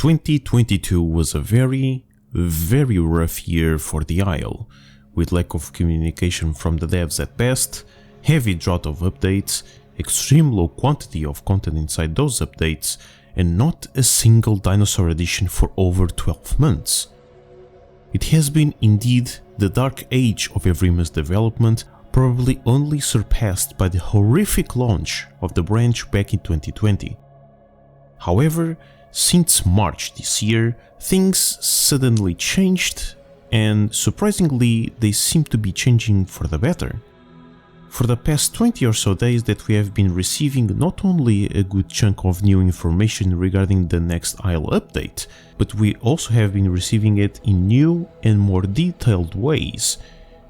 2022 was a very rough year for the Isle, with lack of communication from the devs at best, heavy drought of updates, extreme low quantity of content inside those updates, and not a single dinosaur addition for over 12 months. It has been indeed the dark age of Evrima's development, probably only surpassed by the horrific launch of the branch back in 2020. However, since March this year, things suddenly changed, and surprisingly, they seem to be changing for the better. For the past 20 or so days that we have been receiving not only a good chunk of new information regarding the next Isle update, but we also have been receiving it in new and more detailed ways,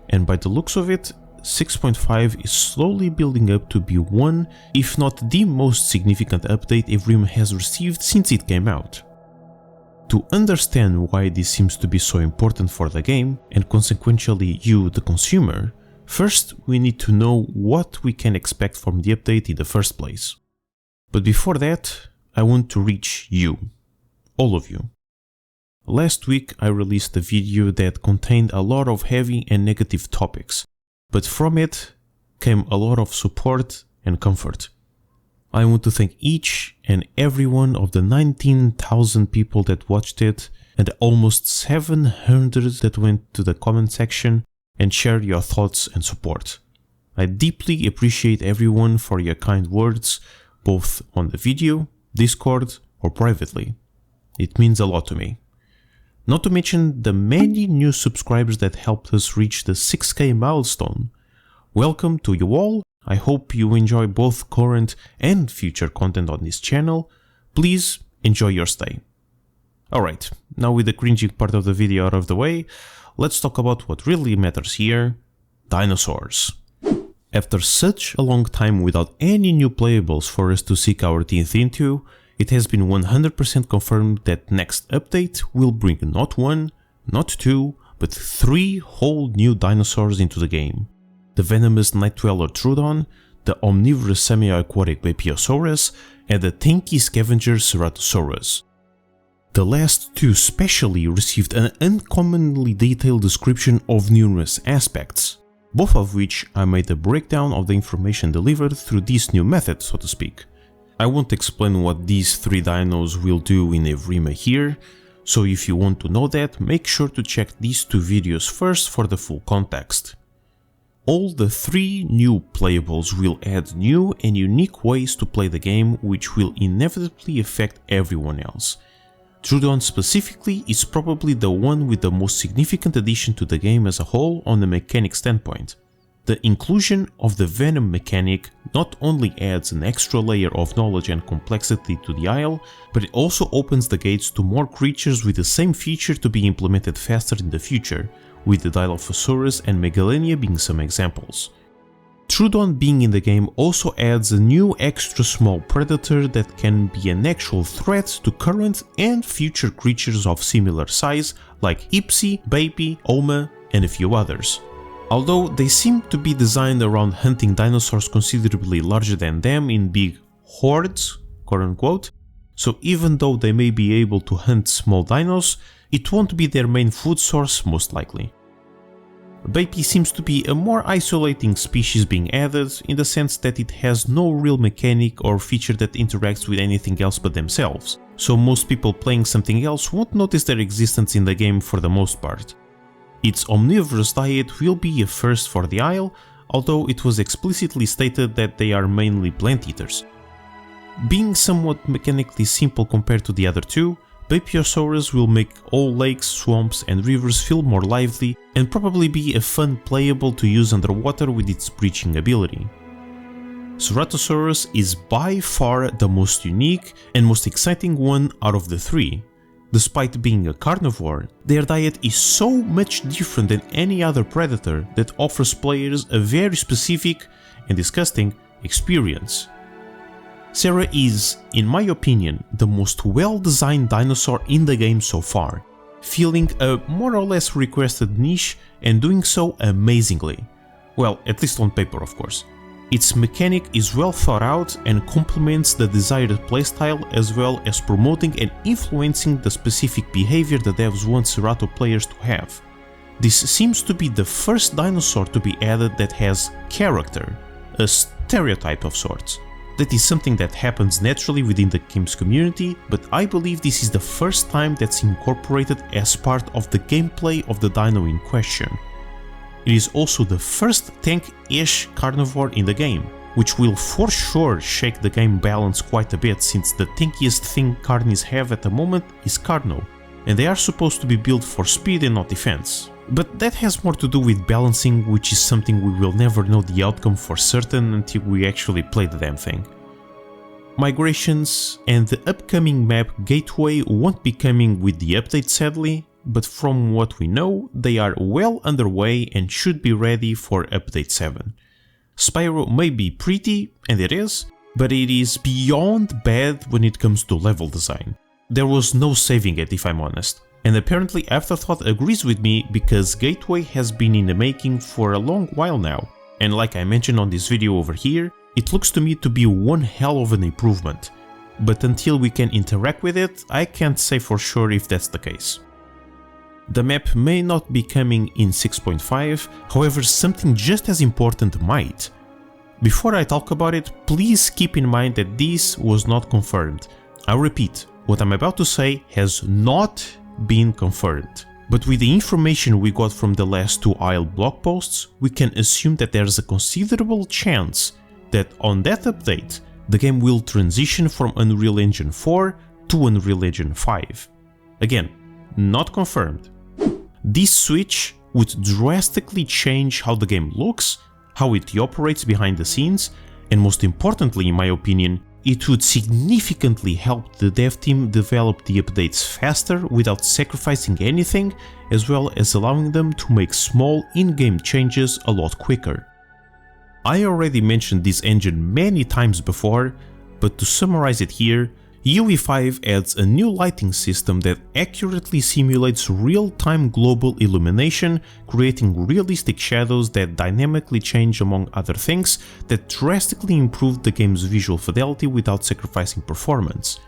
and by the looks of it, 6.5 is slowly building up to be one, if not the most significant update Evrima has received since it came out. To understand why this seems to be so important for the game, and consequentially you, the consumer, first we need to know what we can expect from the update in the first place. But before that, I want to reach you, all of you. Last week I released a video that contained a lot of heavy and negative topics, but from it came a lot of support and comfort. I want to thank each and every one of the 19,000 people that watched it and the almost 700 that went to the comment section and shared your thoughts and support. I deeply appreciate everyone for your kind words, both on the video, Discord or privately. It means a lot to me. Not to mention the many new subscribers that helped us reach the 6K milestone. Welcome to you all. I hope you enjoy both current and future content on this channel. Please enjoy your stay. Alright, now with the cringing part of the video out of the way, let's talk about what really matters here: dinosaurs. After such a long time without any new playables for us to sink our teeth into, it has been 100% confirmed that next update will bring not one, not two, but 3 whole new dinosaurs into the game. The venomous night dweller Troodon, the omnivorous semi-aquatic Bapiosaurus, and the tanky scavenger Ceratosaurus. The last two especially received an uncommonly detailed description of numerous aspects, both of which I made a breakdown of the information delivered through this new method, so to speak. I won't explain what these 3 dinos will do in Evrima here, so if you want to know that, make sure to check these 2 videos first for the full context. All the 3 new playables will add new and unique ways to play the game, which will inevitably affect everyone else. Troodon specifically is probably the one with the most significant addition to the game as a whole on the mechanic standpoint. The inclusion of the venom mechanic not only adds an extra layer of knowledge and complexity to the Isle, but it also opens the gates to more creatures with the same feature to be implemented faster in the future, with the Dilophosaurus and Megalania being some examples. Troodon being in the game also adds a new extra small predator that can be an actual threat to current and future creatures of similar size like Ipsy, Baby, Oma, and a few others. Although they seem to be designed around hunting dinosaurs considerably larger than them in big hordes, quote unquote, so even though they may be able to hunt small dinos, it won't be their main food source most likely. Baby seems to be a more isolating species being added, in the sense that it has no real mechanic or feature that interacts with anything else but themselves, so most people playing something else won't notice their existence in the game for the most part. Its omnivorous diet will be a first for the Isle, although it was explicitly stated that they are mainly plant eaters. Being somewhat mechanically simple compared to the other 2, Bapiosaurus will make all lakes, swamps and rivers feel more lively and probably be a fun playable to use underwater with its breaching ability. Ceratosaurus is by far the most unique and most exciting one out of the 3. Despite being a carnivore, their diet is so much different than any other predator that offers players a very specific and disgusting experience. Cera is, in my opinion, the most well-designed dinosaur in the game so far, filling a more or less requested niche and doing so amazingly. Well, at least on paper, of course. Its mechanic is well thought out and complements the desired playstyle, as well as promoting and influencing the specific behavior the devs want Serato players to have. This seems to be the first dinosaur to be added that has character, a stereotype of sorts. That is something that happens naturally within the game's community, but I believe this is the first time that's incorporated as part of the gameplay of the dino in question. It is also the first tank-ish carnivore in the game, which will for sure shake the game balance quite a bit, since the tankiest thing carnies have at the moment is Carno, and they are supposed to be built for speed and not defense. But that has more to do with balancing, which is something we will never know the outcome for certain until we actually play the damn thing. Migrations and the upcoming map Gateway won't be coming with the update sadly, but from what we know, they are well underway and should be ready for update 7. Spyro may be pretty, and it is, but it is beyond bad when it comes to level design. There was no saving it, if I'm honest. And apparently Afterthought agrees with me, because Gateway has been in the making for a long while now, and like I mentioned on this video over here, it looks to me to be one hell of an improvement. But until we can interact with it, I can't say for sure if that's the case. The map may not be coming in 6.5, however something just as important might. Before I talk about it, please keep in mind that this was not confirmed. I repeat, what I'm about to say has not been confirmed. But with the information we got from the last 2 Isle blog posts, we can assume that there's a considerable chance that on that update, the game will transition from Unreal Engine 4 to Unreal Engine 5. Again, not confirmed. This switch would drastically change how the game looks, how it operates behind the scenes, and most importantly, in my opinion, it would significantly help the dev team develop the updates faster without sacrificing anything, as well as allowing them to make small in-game changes a lot quicker. I already mentioned this engine many times before, but to summarize it here, UE5 adds a new lighting system that accurately simulates real-time global illumination, creating realistic shadows that dynamically change among other things that drastically improve the game's visual fidelity without sacrificing performance.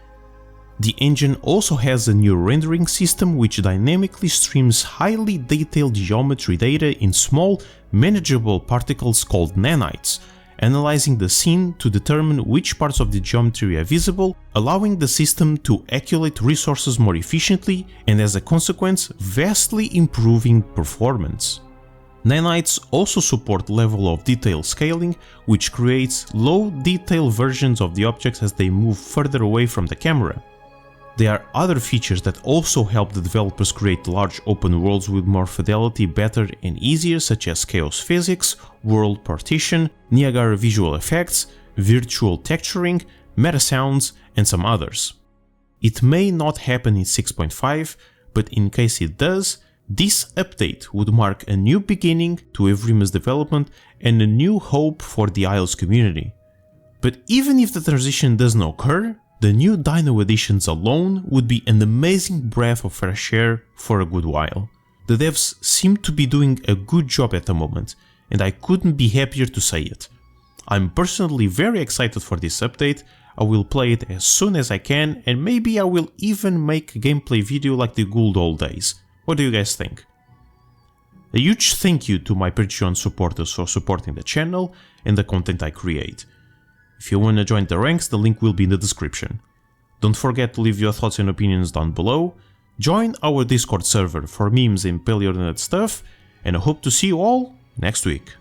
The engine also has a new rendering system which dynamically streams highly detailed geometry data in small, manageable particles called nanites, analyzing the scene to determine which parts of the geometry are visible, allowing the system to accumulate resources more efficiently and as a consequence vastly improving performance. Nanites also support level of detail scaling, which creates low detail versions of the objects as they move further away from the camera. There are other features that also help the developers create large open worlds with more fidelity, better and easier, such as chaos physics, world partition, Niagara visual effects, virtual texturing, meta sounds, and some others. It may not happen in 6.5, but in case it does, this update would mark a new beginning to Evrima's development and a new hope for the Isles community. But even if the transition doesn't occur, the new Dino additions alone would be an amazing breath of fresh air for a good while. The devs seem to be doing a good job at the moment, and I couldn't be happier to say it. I'm personally very excited for this update. I will play it as soon as I can, and maybe I will even make a gameplay video like the good old days. What do you guys think? A huge thank you to my Patreon supporters for supporting the channel and the content I create. If you want to join the ranks, the link will be in the description. Don't forget to leave your thoughts and opinions down below, join our Discord server for memes and paleo nerd stuff, and I hope to see you all next week.